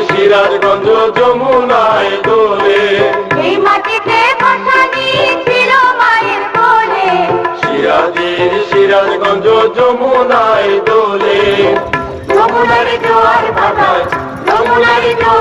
সিরাজগঞ্জ যমুনায় দোলে। এই মাটিতে বসানি ছিল মায়ের কোলে, সিরাজের সিরাজগঞ্জ যমুনায় দোলে। যমুনার জোয়ার ভাটায়, যমুনার জোয়ার